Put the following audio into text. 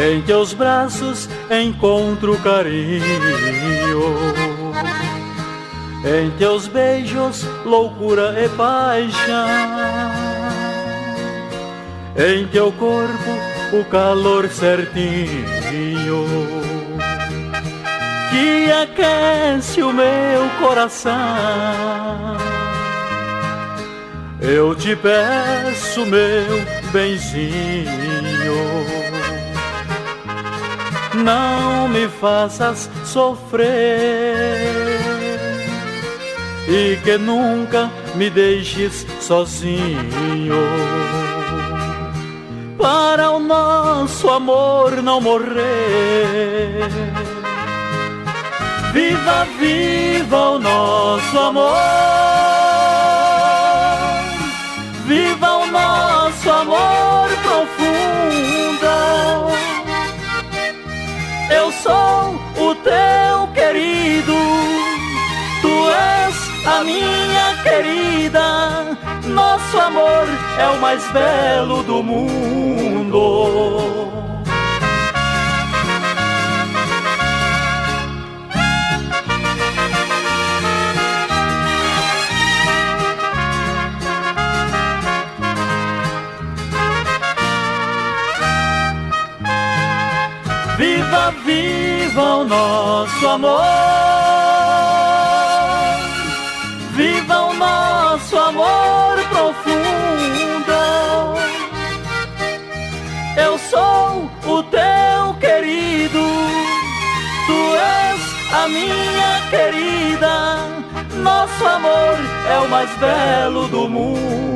Em teus braços encontro carinho, em teus beijos loucura e paixão, em teu corpo o calor certinho que aquece o meu coração. Eu te peço, meu benzinho, não me faças sofrer e que nunca me deixes sozinho, para o nosso amor não morrer. Viva, viva o nosso amor, viva o nosso amor profundo. Eu sou o teu querido, tu és a minha querida. Nosso amor é o mais belo do mundo. Viva, viva o nosso amor, viva o nosso amor profundo. Eu sou o teu querido, tu és a minha querida. Nosso amor é o mais belo do mundo.